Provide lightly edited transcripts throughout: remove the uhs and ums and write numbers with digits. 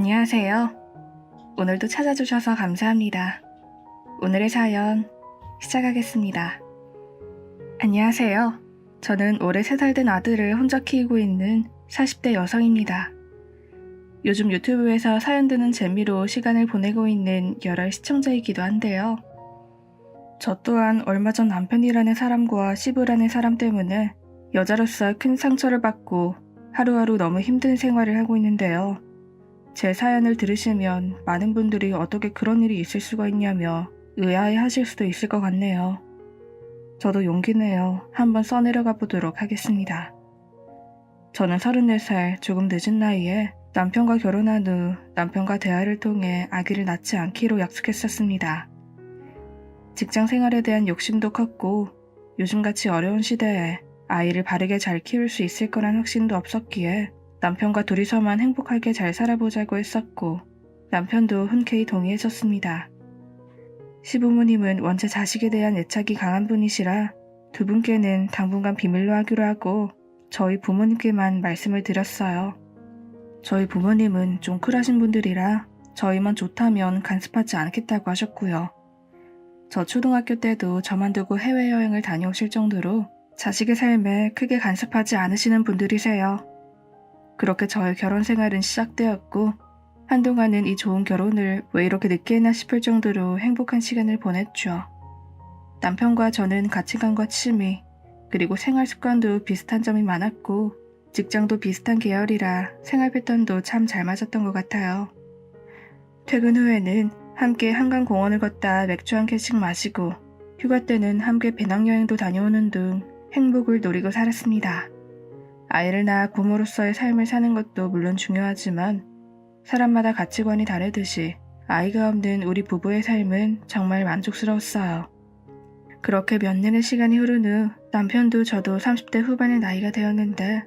안녕하세요. 오늘도 찾아주셔서 감사합니다. 오늘의 사연 시작하겠습니다. 안녕하세요. 저는 올해 3살 된 아들을 혼자 키우고 있는 40대 여성입니다. 요즘 유튜브에서 사연 듣는 재미로 시간을 보내고 있는 열혈 시청자이기도 한데요. 저 또한 얼마 전 남편이라는 사람과 시부라는 사람 때문에 여자로서 큰 상처를 받고 하루하루 너무 힘든 생활을 하고 있는데요. 제 사연을 들으시면 많은 분들이 어떻게 그런 일이 있을 수가 있냐며 의아해 하실 수도 있을 것 같네요. 저도 용기 내어 한번 써내려가 보도록 하겠습니다. 저는 34살 조금 늦은 나이에 남편과 결혼한 후 남편과 대화를 통해 아기를 낳지 않기로 약속했었습니다. 직장 생활에 대한 욕심도 컸고 요즘같이 어려운 시대에 아이를 바르게 잘 키울 수 있을 거란 확신도 없었기에 남편과 둘이서만 행복하게 잘 살아보자고 했었고 남편도 흔쾌히 동의해줬습니다. 시부모님은 원체 자식에 대한 애착이 강한 분이시라 두 분께는 당분간 비밀로 하기로 하고 저희 부모님께만 말씀을 드렸어요. 저희 부모님은 좀 쿨하신 분들이라 저희만 좋다면 간섭하지 않겠다고 하셨고요. 저 초등학교 때도 저만 두고 해외여행을 다녀오실 정도로 자식의 삶에 크게 간섭하지 않으시는 분들이세요. 그렇게 저의 결혼 생활은 시작되었고 한동안은 이 좋은 결혼을 왜 이렇게 늦게 했나 싶을 정도로 행복한 시간을 보냈죠. 남편과 저는 가치관과 취미, 그리고 생활 습관도 비슷한 점이 많았고 직장도 비슷한 계열이라 생활 패턴도 참 잘 맞았던 것 같아요. 퇴근 후에는 함께 한강공원을 걷다 맥주 한 캔씩 마시고 휴가 때는 함께 배낭여행도 다녀오는 등 행복을 누리고 살았습니다. 아이를 낳아 부모로서의 삶을 사는 것도 물론 중요하지만 사람마다 가치관이 다르듯이 아이가 없는 우리 부부의 삶은 정말 만족스러웠어요. 그렇게 몇 년의 시간이 흐른 후 남편도 저도 30대 후반의 나이가 되었는데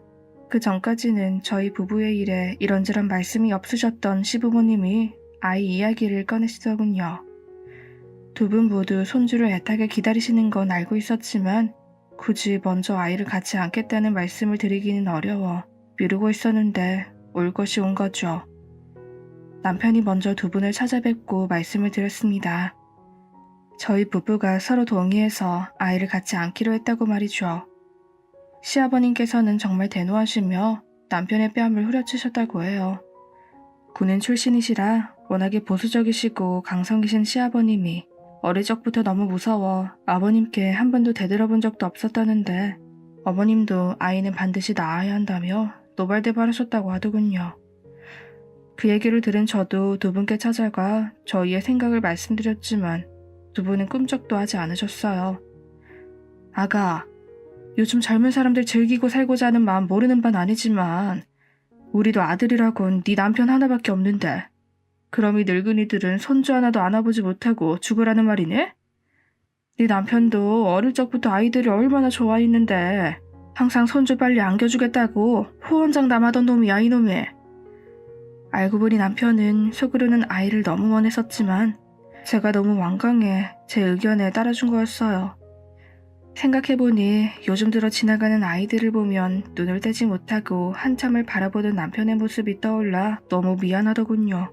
그 전까지는 저희 부부의 일에 이런저런 말씀이 없으셨던 시부모님이 아이 이야기를 꺼내시더군요. 두 분 모두 손주를 애타게 기다리시는 건 알고 있었지만 굳이 먼저 아이를 갖지 않겠다는 말씀을 드리기는 어려워 미루고 있었는데 올 것이 온 거죠. 남편이 먼저 두 분을 찾아뵙고 말씀을 드렸습니다. 저희 부부가 서로 동의해서 아이를 갖지 않기로 했다고 말이죠. 시아버님께서는 정말 대노하시며 남편의 뺨을 후려치셨다고 해요. 군인 출신이시라 워낙에 보수적이시고 강성이신 시아버님이 어릴 적부터 너무 무서워 아버님께 한 번도 대들어본 적도 없었다는데 어머님도 아이는 반드시 낳아야 한다며 노발대발하셨다고 하더군요. 그 얘기를 들은 저도 두 분께 찾아가 저희의 생각을 말씀드렸지만 두 분은 꿈쩍도 하지 않으셨어요. 아가, 요즘 젊은 사람들 즐기고 살고자 하는 마음 모르는 반 아니지만 우리도 아들이라곤 네 남편 하나밖에 없는데 그럼 이 늙은이들은 손주 하나도 안아보지 못하고 죽으라는 말이네? 네 남편도 어릴 적부터 아이들을 얼마나 좋아했는데 항상 손주 빨리 안겨주겠다고 호언장담하던 놈이야 이놈이. 알고 보니 남편은 속으로는 아이를 너무 원했었지만 제가 너무 완강해 제 의견에 따라준 거였어요. 생각해보니 요즘 들어 지나가는 아이들을 보면 눈을 떼지 못하고 한참을 바라보던 남편의 모습이 떠올라 너무 미안하더군요.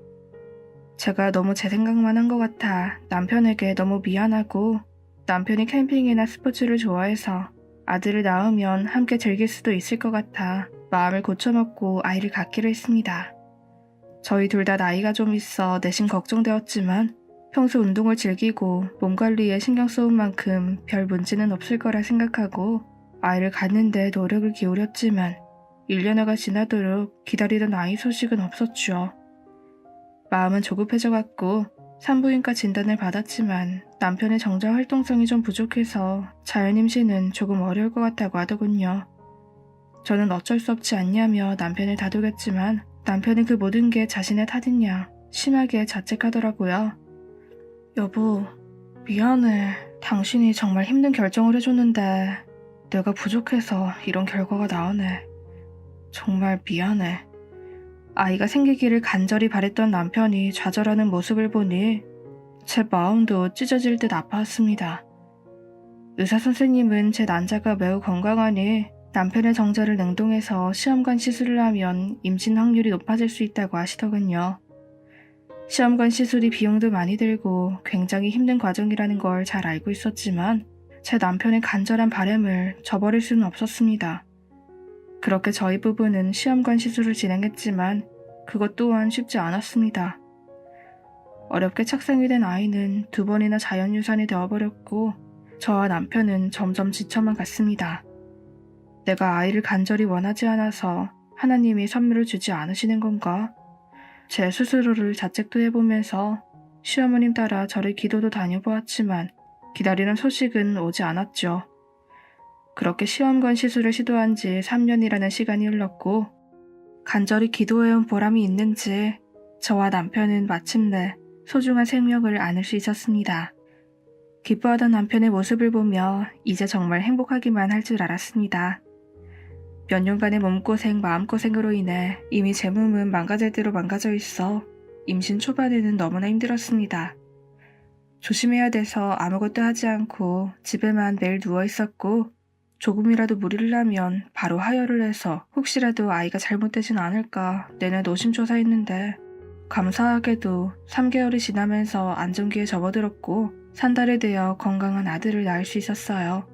제가 너무 제 생각만 한 것 같아 남편에게 너무 미안하고 남편이 캠핑이나 스포츠를 좋아해서 아들을 낳으면 함께 즐길 수도 있을 것 같아 마음을 고쳐먹고 아이를 갖기로 했습니다. 저희 둘 다 나이가 좀 있어 내심 걱정되었지만 평소 운동을 즐기고 몸 관리에 신경 써온 만큼 별 문제는 없을 거라 생각하고 아이를 갖는데 노력을 기울였지만 1년여가 지나도록 기다리던 아이 소식은 없었죠. 마음은 조급해져갔고 산부인과 진단을 받았지만 남편의 정자 활동성이 좀 부족해서 자연임신은 조금 어려울 것 같다고 하더군요. 저는 어쩔 수 없지 않냐며 남편을 다독였지만 남편은 그 모든 게 자신의 탓인 양 심하게 자책하더라고요. 여보, 미안해. 당신이 정말 힘든 결정을 해줬는데 내가 부족해서 이런 결과가 나오네. 정말 미안해. 아이가 생기기를 간절히 바랬던 남편이 좌절하는 모습을 보니 제 마음도 찢어질 듯 아파왔습니다. 의사 선생님은 제 난자가 매우 건강하니 남편의 정자를 냉동해서 시험관 시술을 하면 임신 확률이 높아질 수 있다고 하시더군요. 시험관 시술이 비용도 많이 들고 굉장히 힘든 과정이라는 걸 잘 알고 있었지만 제 남편의 간절한 바람을 저버릴 수는 없었습니다. 그렇게 저희 부부는 시험관 시술을 진행했지만 그것 또한 쉽지 않았습니다. 어렵게 착상이 된 아이는 2번이나 자연유산이 되어버렸고 저와 남편은 점점 지쳐만 갔습니다. 내가 아이를 간절히 원하지 않아서 하나님이 선물을 주지 않으시는 건가? 제 스스로를 자책도 해보면서 시어머님 따라 절에 기도도 다녀보았지만 기다리는 소식은 오지 않았죠. 그렇게 시험관 시술을 시도한 지 3년이라는 시간이 흘렀고 간절히 기도해온 보람이 있는지 저와 남편은 마침내 소중한 생명을 안을 수 있었습니다. 기뻐하던 남편의 모습을 보며 이제 정말 행복하기만 할 줄 알았습니다. 몇 년간의 몸고생, 마음고생으로 인해 이미 제 몸은 망가질 대로 망가져 있어 임신 초반에는 너무나 힘들었습니다. 조심해야 돼서 아무것도 하지 않고 집에만 매일 누워 있었고 조금이라도 무리를 하면 바로 하혈을 해서 혹시라도 아이가 잘못되진 않을까 내내 노심초사했는데 감사하게도 3개월이 지나면서 안정기에 접어들었고 3달이 되어 건강한 아들을 낳을 수 있었어요.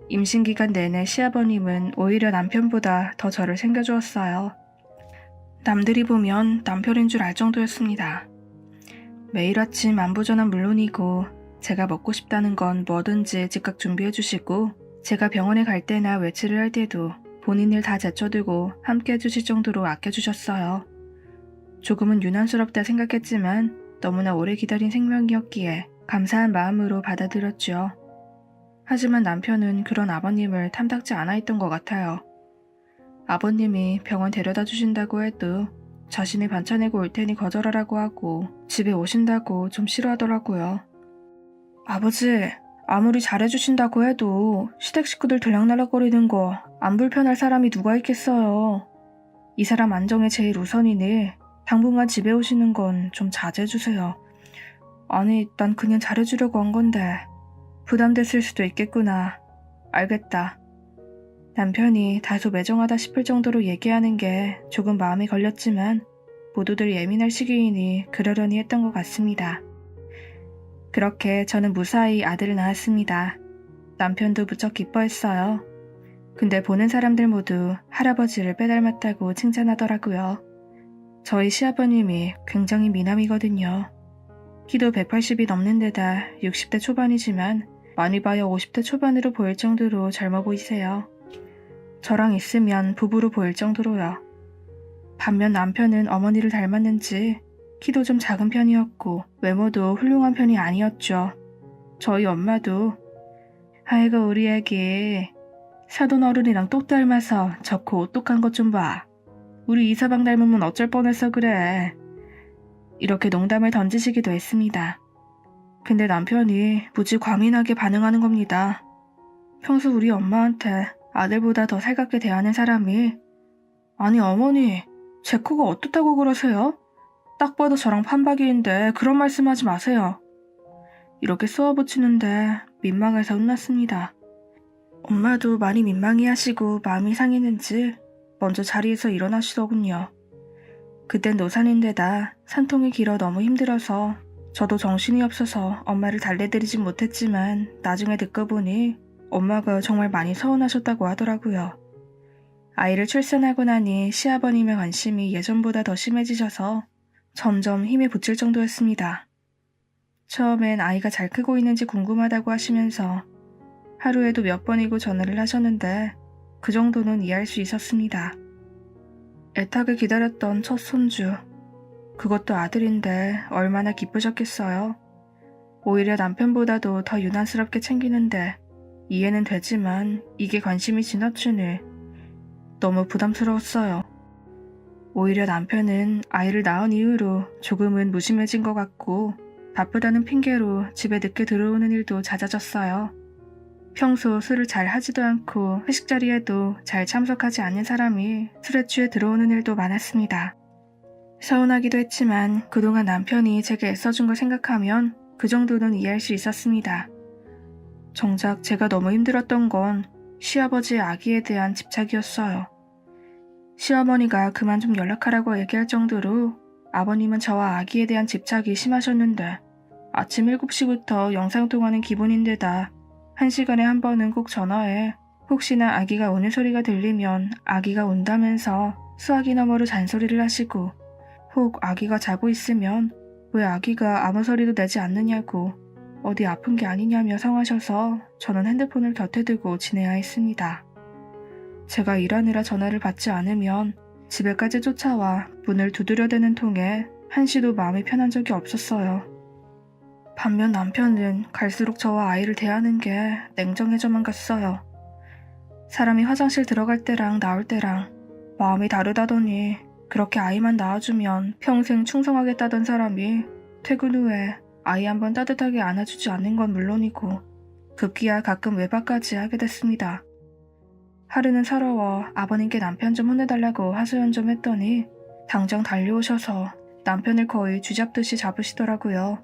임신 기간 내내 시아버님은 오히려 남편보다 더 저를 챙겨주었어요. 남들이 보면 남편인 줄 알 정도였습니다. 매일 아침 안부전화 물론이고 제가 먹고 싶다는 건 뭐든지 즉각 준비해 주시고 제가 병원에 갈 때나 외출을 할 때도 본인 일 다 제쳐두고 함께 해주실 정도로 아껴주셨어요. 조금은 유난스럽다 생각했지만 너무나 오래 기다린 생명이었기에 감사한 마음으로 받아들였죠. 하지만 남편은 그런 아버님을 탐탁지 않아 했던 것 같아요. 아버님이 병원 데려다 주신다고 해도 자신이 반찬 내고 올 테니 거절하라고 하고 집에 오신다고 좀 싫어하더라고요. 아버지, 아무리 잘해주신다고 해도 시댁 식구들 들락날락거리는 거 안 불편할 사람이 누가 있겠어요. 이 사람 안정이 제일 우선이니 당분간 집에 오시는 건 좀 자제해주세요. 아니, 난 그냥 잘해주려고 한 건데 부담됐을 수도 있겠구나. 알겠다. 남편이 다소 매정하다 싶을 정도로 얘기하는 게 조금 마음이 걸렸지만 모두들 예민할 시기이니 그러려니 했던 것 같습니다. 그렇게 저는 무사히 아들을 낳았습니다. 남편도 무척 기뻐했어요. 근데 보는 사람들 모두 할아버지를 빼닮았다고 칭찬하더라고요. 저희 시아버님이 굉장히 미남이거든요. 키도 180이 넘는 데다 60대 초반이지만 많이 봐야 50대 초반으로 보일 정도로 젊어 보이세요. 저랑 있으면 부부로 보일 정도로요. 반면 남편은 어머니를 닮았는지 키도 좀 작은 편이었고 외모도 훌륭한 편이 아니었죠. 저희 엄마도 아이고 우리 애기 사돈 어른이랑 똑 닮아서 좋고 오똑한 것 좀 봐. 우리 이서방 닮으면 어쩔 뻔했어 그래. 이렇게 농담을 던지시기도 했습니다. 근데 남편이 무지 과민하게 반응하는 겁니다. 평소 우리 엄마한테 아들보다 더 살갑게 대하는 사람이 아니 어머니 제 코가 어떻다고 그러세요? 딱 봐도 저랑 판박이인데 그런 말씀하지 마세요. 이렇게 쏘아붙이는데 민망해서 혼났습니다. 엄마도 많이 민망해하시고 마음이 상했는지 먼저 자리에서 일어나시더군요. 그땐 노산인데다 산통이 길어 너무 힘들어서 저도 정신이 없어서 엄마를 달래드리진 못했지만 나중에 듣고 보니 엄마가 정말 많이 서운하셨다고 하더라고요. 아이를 출산하고 나니 시아버님의 관심이 예전보다 더 심해지셔서 점점 힘이 붙일 정도였습니다. 처음엔 아이가 잘 크고 있는지 궁금하다고 하시면서 하루에도 몇 번이고 전화를 하셨는데 그 정도는 이해할 수 있었습니다. 애타게 기다렸던 첫 손주, 그것도 아들인데 얼마나 기쁘셨겠어요. 오히려 남편보다도 더 유난스럽게 챙기는데 이해는 되지만 이게 관심이 지나치니 너무 부담스러웠어요. 오히려 남편은 아이를 낳은 이후로 조금은 무심해진 것 같고 바쁘다는 핑계로 집에 늦게 들어오는 일도 잦아졌어요. 평소 술을 잘 하지도 않고 회식 자리에도 잘 참석하지 않는 사람이 술에 취해 들어오는 일도 많았습니다. 서운하기도 했지만 그동안 남편이 제게 애써준 걸 생각하면 그 정도는 이해할 수 있었습니다. 정작 제가 너무 힘들었던 건 시아버지의 아기에 대한 집착이었어요. 시어머니가 그만 좀 연락하라고 얘기할 정도로 아버님은 저와 아기에 대한 집착이 심하셨는데 아침 7시부터 영상통화는 기본인데다 1시간에 한 번은 꼭 전화해 혹시나 아기가 우는 소리가 들리면 아기가 운다면서 수화기 너머로 잔소리를 하시고 혹 아기가 자고 있으면 왜 아기가 아무 소리도 내지 않느냐고 어디 아픈 게 아니냐며 성하셔서 저는 핸드폰을 곁에 두고 지내야 했습니다. 제가 일하느라 전화를 받지 않으면 집에까지 쫓아와 문을 두드려대는 통에 한시도 마음이 편한 적이 없었어요. 반면 남편은 갈수록 저와 아이를 대하는 게 냉정해져만 갔어요. 사람이 화장실 들어갈 때랑 나올 때랑 마음이 다르다더니 그렇게 아이만 낳아주면 평생 충성하겠다던 사람이 퇴근 후에 아이 한번 따뜻하게 안아주지 않는 건 물론이고 급기야 가끔 외박까지 하게 됐습니다. 하루는 서러워 아버님께 남편 좀 혼내달라고 하소연 좀 했더니 당장 달려오셔서 남편을 거의 쥐잡듯이 잡으시더라고요.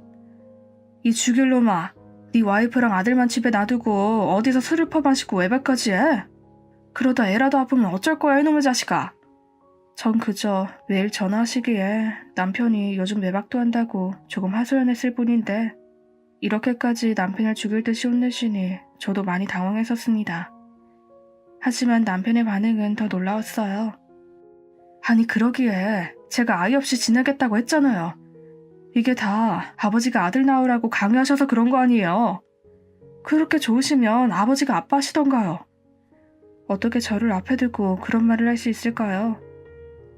이 죽일 놈아, 네 와이프랑 아들만 집에 놔두고 어디서 술을 퍼마시고 외박까지 해? 그러다 애라도 아프면 어쩔 거야 이놈의 자식아. 전 그저 매일 전화하시기에 남편이 요즘 외박도 한다고 조금 하소연했을 뿐인데 이렇게까지 남편을 죽일 듯이 혼내시니 저도 많이 당황했었습니다. 하지만 남편의 반응은 더 놀라웠어요. 아니 그러기에 제가 아이 없이 지내겠다고 했잖아요. 이게 다 아버지가 아들 낳으라고 강요하셔서 그런 거 아니에요. 그렇게 좋으시면 아버지가 아빠시던가요. 어떻게 저를 앞에 두고 그런 말을 할 수 있을까요?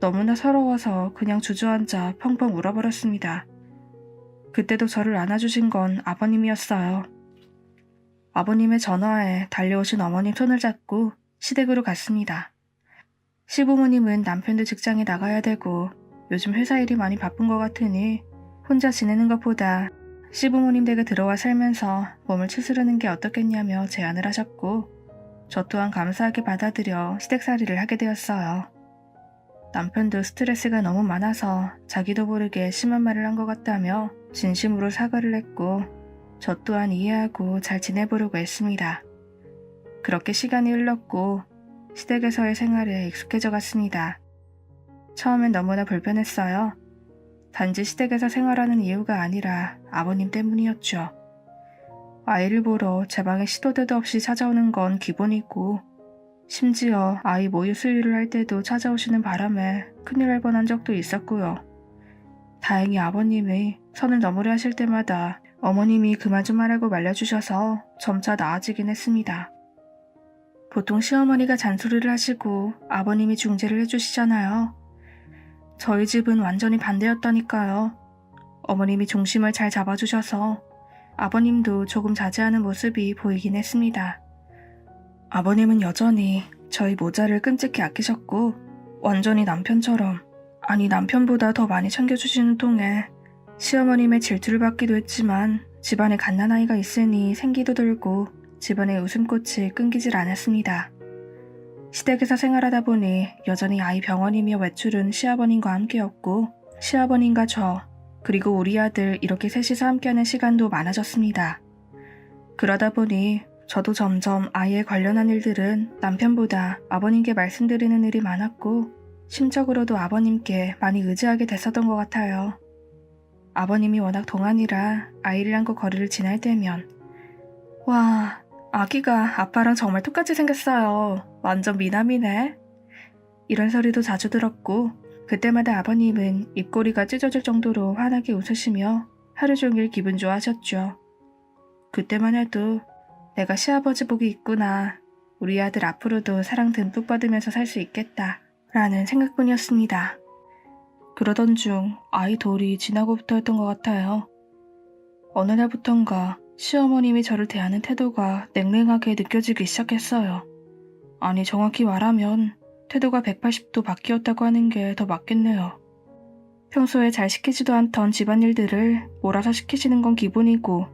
너무나 서러워서 그냥 주저앉아 펑펑 울어버렸습니다. 그때도 저를 안아주신 건 아버님이었어요. 아버님의 전화에 달려오신 어머님 손을 잡고 시댁으로 갔습니다. 시부모님은 남편도 직장에 나가야 되고 요즘 회사 일이 많이 바쁜 것 같으니 혼자 지내는 것보다 시부모님 댁에 들어와 살면서 몸을 추스르는 게 어떻겠냐며 제안을 하셨고 저 또한 감사하게 받아들여 시댁살이를 하게 되었어요. 남편도 스트레스가 너무 많아서 자기도 모르게 심한 말을 한 것 같다며 진심으로 사과를 했고 저 또한 이해하고 잘 지내보려고 했습니다. 그렇게 시간이 흘렀고 시댁에서의 생활에 익숙해져 갔습니다. 처음엔 너무나 불편했어요. 단지 시댁에서 생활하는 이유가 아니라 아버님 때문이었죠. 아이를 보러 제 방에 시도 때도 없이 찾아오는 건 기본이고 심지어 아이 모유 수유를 할 때도 찾아오시는 바람에 큰일 날 뻔한 적도 있었고요. 다행히 아버님이 선을 넘으려 하실 때마다 어머님이 그만 좀 하라고 말려주셔서 점차 나아지긴 했습니다. 보통 시어머니가 잔소리를 하시고 아버님이 중재를 해주시잖아요. 저희 집은 완전히 반대였다니까요. 어머님이 중심을 잘 잡아주셔서 아버님도 조금 자제하는 모습이 보이긴 했습니다. 아버님은 여전히 저희 모자를 끔찍히 아끼셨고 완전히 남편처럼, 아니 남편보다 더 많이 챙겨주시는 통에 시어머님의 질투를 받기도 했지만 집안에 갓난아이가 있으니 생기도 들고 집안의 웃음꽃이 끊기질 않았습니다. 시댁에서 생활하다 보니 여전히 아이 병원이며 외출은 시아버님과 함께였고 시아버님과 저 그리고 우리 아들 이렇게 셋이서 함께하는 시간도 많아졌습니다. 그러다 보니 저도 점점 아이에 관련한 일들은 남편보다 아버님께 말씀드리는 일이 많았고 심적으로도 아버님께 많이 의지하게 됐었던 것 같아요. 아버님이 워낙 동안이라 아이를 안고 거리를 지날 때면 와, 아기가 아빠랑 정말 똑같이 생겼어요. 완전 미남이네. 이런 소리도 자주 들었고 그때마다 아버님은 입꼬리가 찢어질 정도로 환하게 웃으시며 하루 종일 기분 좋아하셨죠. 그때만 해도 내가 시아버지 복이 있구나. 우리 아들 앞으로도 사랑 듬뿍 받으면서 살 수 있겠다. 라는 생각뿐이었습니다. 그러던 중 아이 돌이 지나고부터였던 것 같아요. 어느 날부턴가 시어머님이 저를 대하는 태도가 냉랭하게 느껴지기 시작했어요. 아니 정확히 말하면 태도가 180도 바뀌었다고 하는 게 더 맞겠네요. 평소에 잘 시키지도 않던 집안일들을 몰아서 시키시는 건 기본이고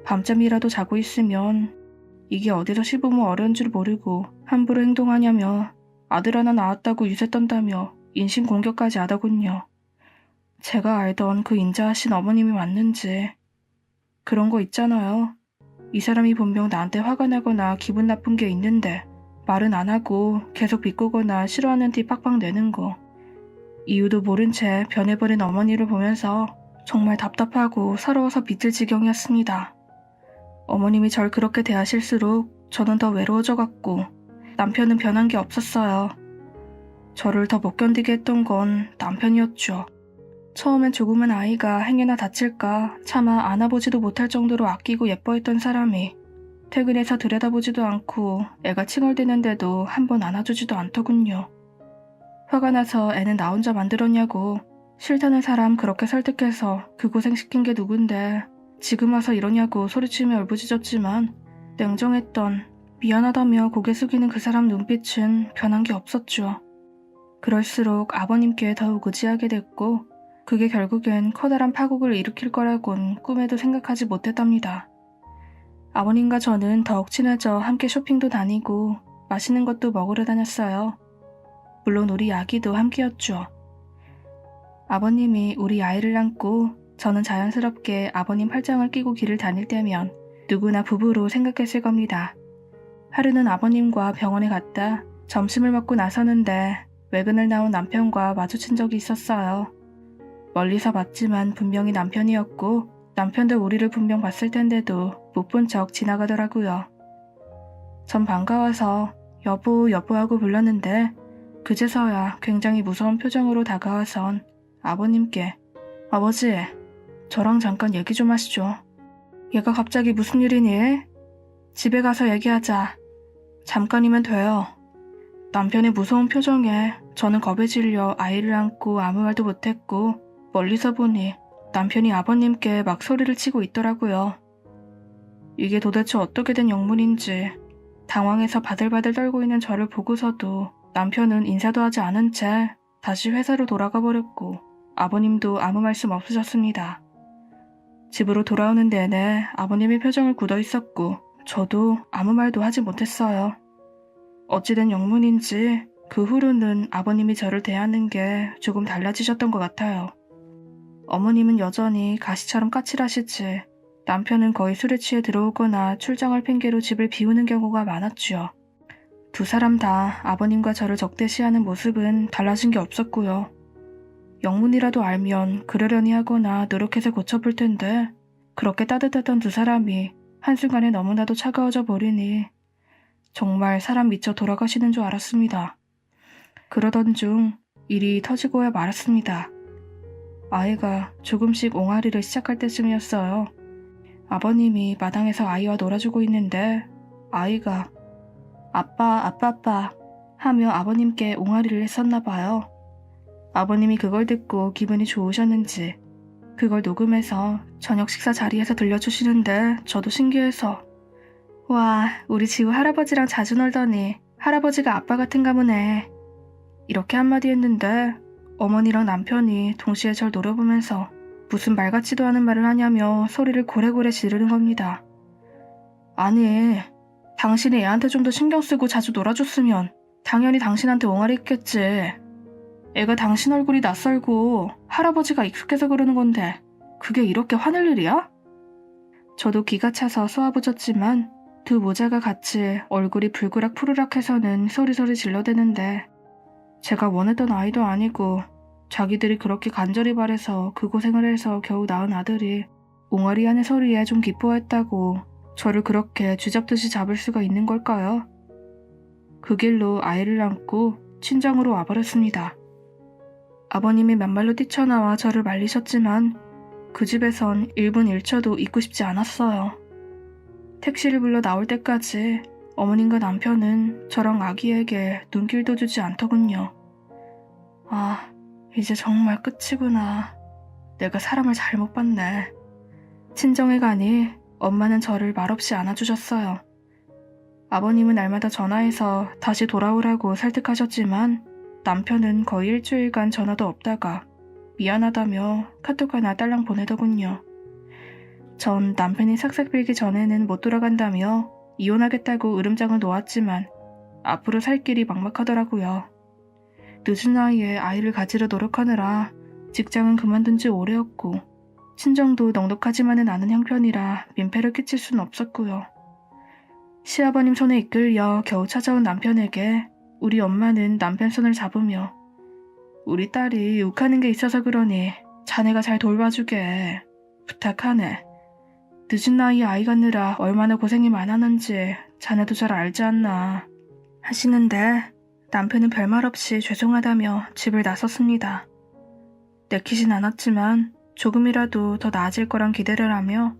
밤잠이라도 자고 있으면 이게 어디서 시부모 어려운 줄 모르고 함부로 행동하냐며 아들 하나 낳았다고 유세 떤다며 인신공격까지 하더군요. 제가 알던 그 인자하신 어머님이 맞는지. 그런 거 있잖아요. 이 사람이 분명 나한테 화가 나거나 기분 나쁜 게 있는데 말은 안 하고 계속 비꼬거나 싫어하는 티 팍팍 내는 거. 이유도 모른 채 변해버린 어머니를 보면서 정말 답답하고 서러워서 미칠 지경이었습니다. 어머님이 절 그렇게 대하실수록 저는 더 외로워져갔고 남편은 변한 게 없었어요. 저를 더 못 견디게 했던 건 남편이었죠. 처음엔 조그만 아이가 행여나 다칠까 차마 안아보지도 못할 정도로 아끼고 예뻐했던 사람이 퇴근해서 들여다보지도 않고 애가 칭얼대는데도 한 번 안아주지도 않더군요. 화가 나서 애는 나 혼자 만들었냐고 싫다는 사람 그렇게 설득해서 그 고생시킨 게 누군데 지금 와서 이러냐고 소리치며 울부짖었지만 냉정했던 미안하다며 고개 숙이는 그 사람 눈빛은 변한 게 없었죠. 그럴수록 아버님께 더욱 의지하게 됐고 그게 결국엔 커다란 파국을 일으킬 거라곤 꿈에도 생각하지 못했답니다. 아버님과 저는 더욱 친해져 함께 쇼핑도 다니고 맛있는 것도 먹으러 다녔어요. 물론 우리 아기도 함께였죠. 아버님이 우리 아이를 안고 저는 자연스럽게 아버님 팔짱을 끼고 길을 다닐 때면 누구나 부부로 생각했을 겁니다. 하루는 아버님과 병원에 갔다 점심을 먹고 나서는데 외근을 나온 남편과 마주친 적이 있었어요. 멀리서 봤지만 분명히 남편이었고 남편도 우리를 분명 봤을 텐데도 못 본 척 지나가더라고요. 전 반가워서 여보 하고 불렀는데 그제서야 굉장히 무서운 표정으로 다가와선 아버님께 아버지, 저랑 잠깐 얘기 좀 하시죠. 얘가 갑자기 무슨 일이니? 집에 가서 얘기하자. 잠깐이면 돼요. 남편의 무서운 표정에 저는 겁에 질려 아이를 안고 아무 말도 못했고 멀리서 보니 남편이 아버님께 막 소리를 치고 있더라고요. 이게 도대체 어떻게 된 영문인지 당황해서 바들바들 떨고 있는 저를 보고서도 남편은 인사도 하지 않은 채 다시 회사로 돌아가 버렸고 아버님도 아무 말씀 없으셨습니다. 집으로 돌아오는 내내 아버님의 표정을 굳어 있었고 저도 아무 말도 하지 못했어요. 어찌된 영문인지 그 후로는 아버님이 저를 대하는 게 조금 달라지셨던 것 같아요. 어머님은 여전히 가시처럼 까칠하시지 남편은 거의 술에 취해 들어오거나 출장을 핑계로 집을 비우는 경우가 많았죠. 두 사람 다 아버님과 저를 적대시하는 모습은 달라진 게 없었고요. 영문이라도 알면 그러려니 하거나 노력해서 고쳐볼 텐데 그렇게 따뜻했던 두 사람이 한순간에 너무나도 차가워져 버리니 정말 사람 미쳐 돌아가시는 줄 알았습니다. 그러던 중 일이 터지고야 말았습니다. 아이가 조금씩 옹알이를 시작할 때쯤이었어요. 아버님이 마당에서 아이와 놀아주고 있는데 아이가 아빠 하며 아버님께 옹알이를 했었나 봐요. 아버님이 그걸 듣고 기분이 좋으셨는지 그걸 녹음해서 저녁 식사 자리에서 들려주시는데 저도 신기해서 와, 우리 지우 할아버지랑 자주 놀더니 할아버지가 아빠 같은가 보네. 이렇게 한마디 했는데 어머니랑 남편이 동시에 절 노려보면서 무슨 말 같지도 않은 말을 하냐며 소리를 고래고래 지르는 겁니다. 아니, 당신이 애한테 좀 더 신경 쓰고 자주 놀아줬으면 당연히 당신한테 옹알이 했겠지. 애가 당신 얼굴이 낯설고 할아버지가 익숙해서 그러는 건데 그게 이렇게 화낼 일이야? 저도 기가 차서 쏘아붙였지만 두 모자가 같이 얼굴이 불그락 푸르락해서는 소리소리 질러대는데 제가 원했던 아이도 아니고 자기들이 그렇게 간절히 바래서 그 고생을 해서 겨우 낳은 아들이 옹알이 하는 소리에 좀 기뻐했다고 저를 그렇게 쥐잡듯이 잡을 수가 있는 걸까요? 그 길로 아이를 안고 친정으로 와버렸습니다. 아버님이 맨발로 뛰쳐나와 저를 말리셨지만 그 집에선 1분 1초도 있고 싶지 않았어요. 택시를 불러 나올 때까지 어머님과 남편은 저랑 아기에게 눈길도 주지 않더군요. 아, 이제 정말 끝이구나. 내가 사람을 잘못 봤네. 친정에 가니 엄마는 저를 말없이 안아주셨어요. 아버님은 날마다 전화해서 다시 돌아오라고 설득하셨지만 남편은 거의 일주일간 전화도 없다가 미안하다며 카톡 하나 딸랑 보내더군요. 전 남편이 삭삭 빌기 전에는 못 돌아간다며 이혼하겠다고 으름장을 놓았지만 앞으로 살 길이 막막하더라고요. 늦은 나이에 아이를 가지려 노력하느라 직장은 그만둔 지 오래였고 친정도 넉넉하지만은 않은 형편이라 민폐를 끼칠 수는 없었고요. 시아버님 손에 이끌려 겨우 찾아온 남편에게 우리 엄마는 남편 손을 잡으며 우리 딸이 욱하는 게 있어서 그러니 자네가 잘 돌봐주게. 부탁하네. 늦은 나이에 아이 갖느라 얼마나 고생이 많았는지 자네도 잘 알지 않나. 하시는데 남편은 별말 없이 죄송하다며 집을 나섰습니다. 내키진 않았지만 조금이라도 더 나아질 거란 기대를 하며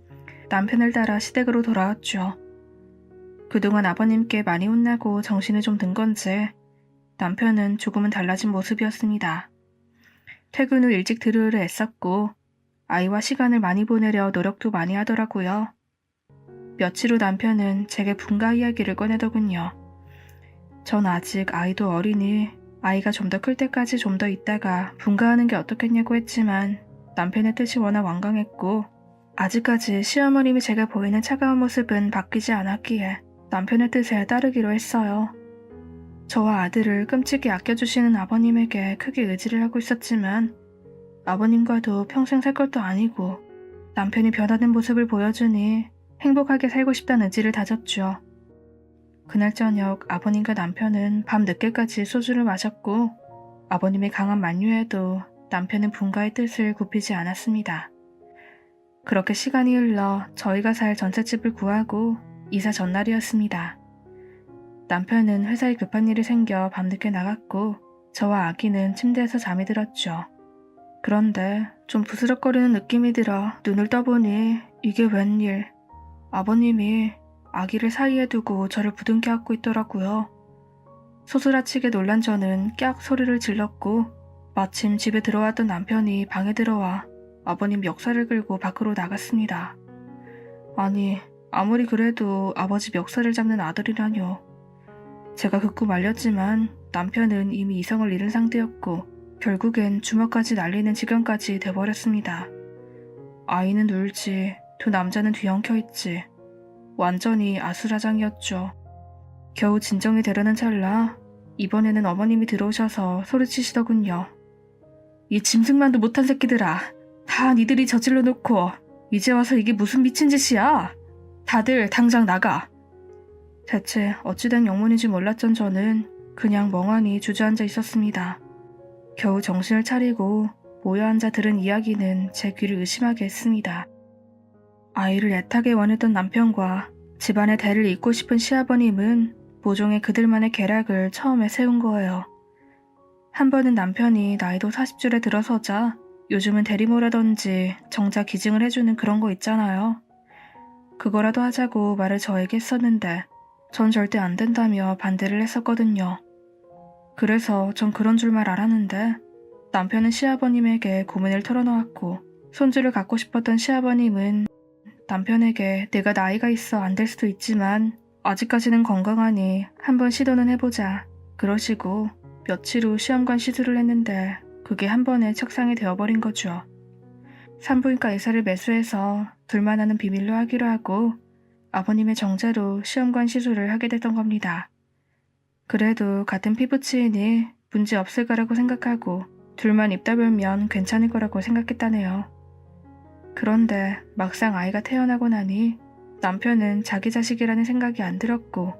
남편을 따라 시댁으로 돌아왔죠. 그동안 아버님께 많이 혼나고 정신이 좀 든 건지 남편은 조금은 달라진 모습이었습니다. 퇴근 후 일찍 들으려 애썼고 아이와 시간을 많이 보내려 노력도 많이 하더라고요. 며칠 후 남편은 제게 분가 이야기를 꺼내더군요. 전 아직 아이도 어리니 아이가 좀 더 클 때까지 좀 더 있다가 분가하는 게 어떻겠냐고 했지만 남편의 뜻이 워낙 완강했고 아직까지 시어머님이 제가 보이는 차가운 모습은 바뀌지 않았기에 남편의 뜻에 따르기로 했어요. 저와 아들을 끔찍이 아껴주시는 아버님에게 크게 의지를 하고 있었지만 아버님과도 평생 살 것도 아니고 남편이 변화된 모습을 보여주니 행복하게 살고 싶다는 의지를 다졌죠. 그날 저녁 아버님과 남편은 밤 늦게까지 소주를 마셨고 아버님의 강한 만류에도 남편은 분가의 뜻을 굽히지 않았습니다. 그렇게 시간이 흘러 저희가 살 전셋집을 구하고 이사 전날이었습니다. 남편은 회사에 급한 일이 생겨 밤늦게 나갔고 저와 아기는 침대에서 잠이 들었죠. 그런데 좀 부스럭거리는 느낌이 들어 눈을 떠보니 이게 웬일. 아버님이 아기를 사이에 두고 저를 부둥켜 안고 있더라고요. 소스라치게 놀란 저는 깍 소리를 질렀고 마침 집에 들어왔던 남편이 방에 들어와 아버님 멱살을 끌고 밖으로 나갔습니다. 아니, 아무리 그래도 아버지 멱살을 잡는 아들이라뇨. 제가 극구 말렸지만 남편은 이미 이성을 잃은 상태였고 결국엔 주먹까지 날리는 지경까지 돼버렸습니다. 아이는 울지, 두 남자는 뒤엉켜있지. 완전히 아수라장이었죠. 겨우 진정이 되려는 찰나 이번에는 어머님이 들어오셔서 소리치시더군요. 이 짐승만도 못한 새끼들아. 다 니들이 저질러 놓고 이제 와서 이게 무슨 미친 짓이야. 다들 당장 나가. 대체 어찌된 영문인지 몰랐던 저는 그냥 멍하니 주저앉아 있었습니다. 겨우 정신을 차리고 모여앉아 들은 이야기는 제 귀를 의심하게 했습니다. 아이를 애타게 원했던 남편과 집안의 대를 잇고 싶은 시아버님은 모종의 그들만의 계략을 처음에 세운 거예요. 한 번은 남편이 나이도 40줄에 들어서자 요즘은 대리모라던지 정자 기증을 해주는 그런 거 있잖아요. 그거라도 하자고 말을 저에게 했었는데 전 절대 안 된다며 반대를 했었거든요. 그래서 전 그런 줄만 알았는데 남편은 시아버님에게 고민을 털어놓았고 손주를 갖고 싶었던 시아버님은 남편에게 내가 나이가 있어 안 될 수도 있지만 아직까지는 건강하니 한번 시도는 해보자. 그러시고 며칠 후 시험관 시술을 했는데 그게 한 번에 척상이 되어버린 거죠. 산부인과 의사를 매수해서 둘만 아는 비밀로 하기로 하고 아버님의 정제로 시험관 시술을 하게 됐던 겁니다. 그래도 같은 피부치이니 문제 없을 거라고 생각하고 둘만 입 다물면 괜찮을 거라고 생각했다네요. 그런데 막상 아이가 태어나고 나니 남편은 자기 자식이라는 생각이 안 들었고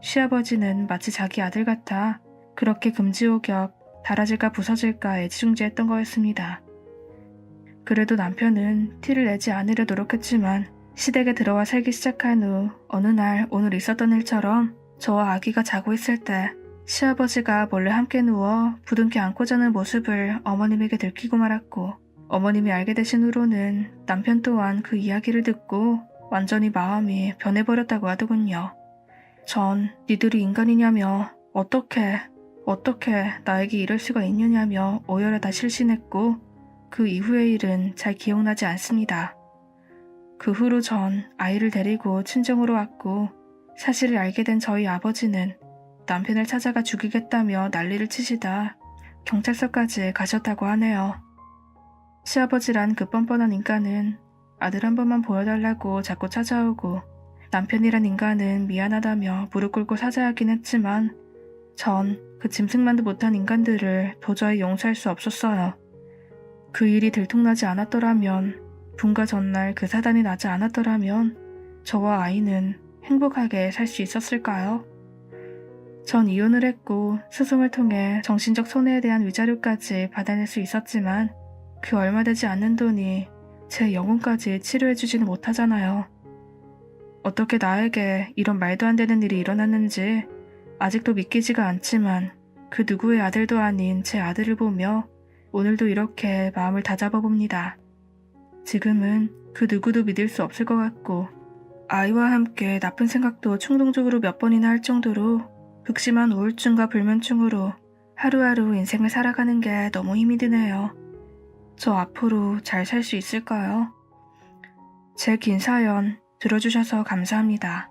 시아버지는 마치 자기 아들 같아 그렇게 금지옥역 달아질까 부서질까 애지중지했던 거였습니다. 그래도 남편은 티를 내지 않으려 노력했지만 시댁에 들어와 살기 시작한 후 어느 날 오늘 있었던 일처럼 저와 아기가 자고 있을 때 시아버지가 몰래 함께 누워 부둥켜 안고 자는 모습을 어머님에게 들키고 말았고 어머님이 알게 되신 후로는 남편 또한 그 이야기를 듣고 완전히 마음이 변해버렸다고 하더군요. 전 니들이 인간이냐며 어떻게 나에게 이럴 수가 있느냐며 오열에 다 실신했고 그 이후의 일은 잘 기억나지 않습니다. 그 후로 전 아이를 데리고 친정으로 왔고 사실을 알게 된 저희 아버지는 남편을 찾아가 죽이겠다며 난리를 치시다 경찰서까지 가셨다고 하네요. 시아버지란 그 뻔뻔한 인간은 아들 한 번만 보여달라고 자꾸 찾아오고 남편이란 인간은 미안하다며 무릎 꿇고 사죄하긴 했지만 전 그 짐승만도 못한 인간들을 도저히 용서할 수 없었어요. 그 일이 들통나지 않았더라면 분가 전날 그 사단이 나지 않았더라면 저와 아이는 행복하게 살 수 있었을까요? 전 이혼을 했고 소송을 통해 정신적 손해에 대한 위자료까지 받아낼 수 있었지만 그 얼마 되지 않는 돈이 제 영혼까지 치료해주지는 못하잖아요. 어떻게 나에게 이런 말도 안 되는 일이 일어났는지 아직도 믿기지가 않지만 그 누구의 아들도 아닌 제 아들을 보며 오늘도 이렇게 마음을 다잡아 봅니다. 지금은 그 누구도 믿을 수 없을 것 같고 아이와 함께 나쁜 생각도 충동적으로 몇 번이나 할 정도로 극심한 우울증과 불면증으로 하루하루 인생을 살아가는 게 너무 힘이 드네요. 저 앞으로 잘 살 수 있을까요? 제 긴 사연 들어주셔서 감사합니다.